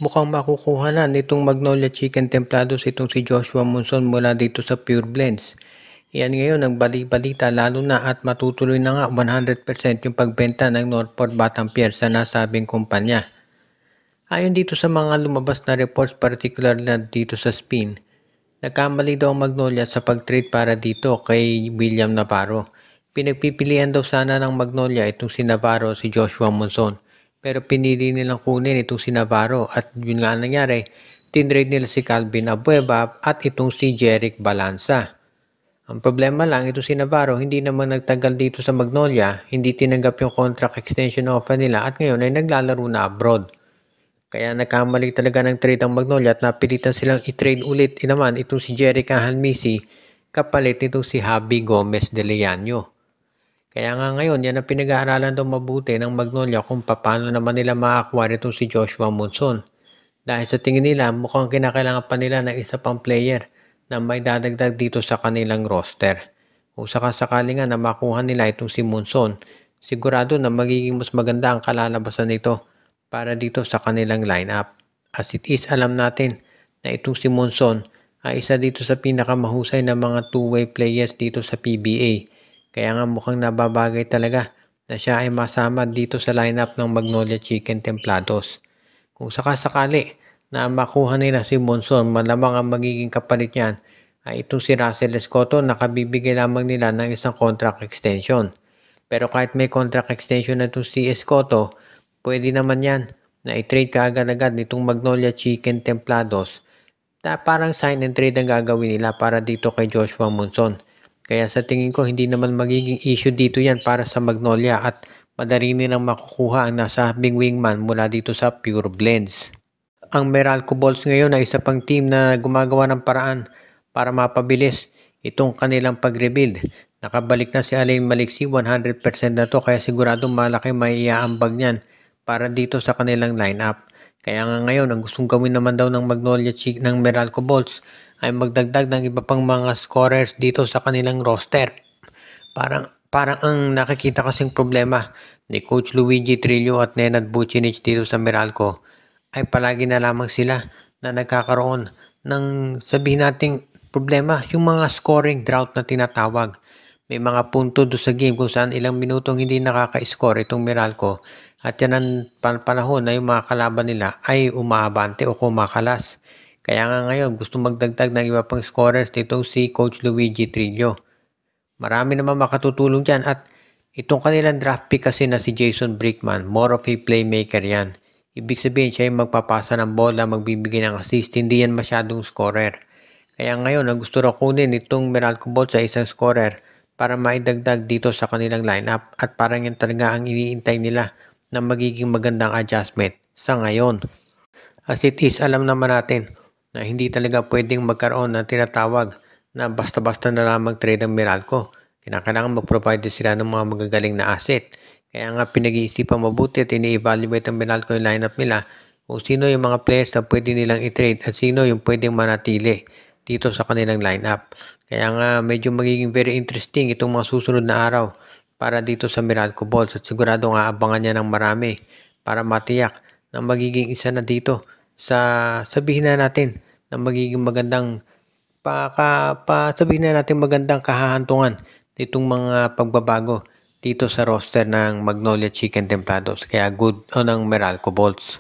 Mukhang makukuha na nitong Magnolia Chicken Templados itong si Joshua Monson mula dito sa Pure Blends. Yan ngayon ang bali-balita lalo na at matutuloy na nga 100% yung pagbenta ng Northport Batangas sa nasabing kumpanya. Ayon dito sa mga lumabas na reports, particular na dito sa Spin, nagkamali daw ang Magnolia sa pag-trade para dito kay William Navarro. Pinagpipilian daw sana ng Magnolia itong si Navarro, si Joshua Monson. Pero pinili nilang kunin itong si Navarro at yun nga nangyari, tinrade nila si Calvin Abueva at itong si Jeric Balanza. Ang problema lang, ito si Navarro hindi naman nagtagal dito sa Magnolia, hindi tinanggap yung contract extension offer nila at ngayon ay naglalaro na abroad. Kaya nagkamali talaga ng trade ang Magnolia at napilitan silang i-trade ulit naman itong si Jeric Ahalmisi kapalit itong si Javi Gomez de Leano. Kaya nga ngayon, yan ang pinag-aaralan daw mabuti ng Magnolia kung paano naman nila ma-acquire itong si Joshua Monson. Dahil sa tingin nila, mukhang kinakailangan pa nila ng isa pang player na may dadagdag dito sa kanilang roster. Kung sakasakali nga na makuha nila itong si Monson, sigurado na magiging mas maganda ang kalalabasan nito para dito sa kanilang lineup. As it is, alam natin na itong si Monson ay isa dito sa pinakamahusay na mga two-way players dito sa PBA. Kaya nga mukhang nababagay talaga na siya ay masama dito sa lineup ng Magnolia Chicken Templados. Kung sakasakali na makuha nila si Monson, malamang ang magiging kapalit niyan ay itong si Russell Escoto na kabibigay lamang nila ng isang contract extension. Pero kahit may contract extension na itong si Escoto, pwede naman yan na i-trade ka agad-agad nitong Magnolia Chicken Templados. Parang sign and trade ang gagawin nila para dito kay Joshua Monson. Kaya sa tingin ko hindi naman magiging issue dito yan para sa Magnolia at madali nilang makukuha ang nasabing wingman mula dito sa Pure Blends. Ang Meralco Bolts ngayon ay isa pang team na gumagawa ng paraan para mapabilis itong kanilang pag-rebuild. Nakabalik na si Alain Maliksi, 100% na to kaya sigurado malaki may iaambag niyan para dito sa kanilang lineup. Kaya nga ngayon ang gustong gawin naman daw ng Magnolia ng Meralco Bolts ay magdagdag ng iba pang mga scorers dito sa kanilang roster. Parang ang nakikita kasing problema ni Coach Luigi Trillo at Nenad Vucinic dito sa Meralco ay palagi na lamang sila na nagkakaroon ng sabihin nating problema, yung mga scoring drought na tinatawag. May mga punto do sa game kung saan ilang minutong hindi nakaka-score itong Meralco at yan ang panahon na yung mga kalaban nila ay umaabante o kumakalas. Kaya nga ngayon gusto magdagdag ng iba pang scorers dito si Coach Luigi Trillo. Marami naman makatutulong dyan at itong kanilang draft pick kasi na si Jason Brickman, more of a playmaker yan. Ibig sabihin siya yung magpapasa ng bola, magbibigay ng assist, hindi yan masyadong scorer. Kaya ngayon ang gusto raw kunin itong Meralco Bolts sa isang scorer para maidagdag dito sa kanilang lineup at parang yan talaga ang iniintay nila na magiging magandang adjustment sa ngayon. As it is, alam naman natin na hindi talaga pwedeng magkaroon ng tinatawag na basta-basta na lamang trade ang Meralco. Kinakailangan mag-provide sila ng mga magagaling na asset. Kaya nga pinag-iisipan mabuti at ini-evaluate ang Meralco yung lineup nila kung sino yung mga players na pwede nilang i-trade at sino yung pwedeng manatili dito sa kanilang lineup. Kaya nga medyo magiging very interesting itong mga susunod na araw para dito sa Meralco Bolts at sigurado nga abangan niya ng marami para matiyak na magiging isa na dito sa sabihin na natin na magiging magandang sabihin na natin magandang kahahantungan nitong mga pagbabago dito sa roster ng Magnolia Chicken Templados kaya good o ng Meralco Bolts.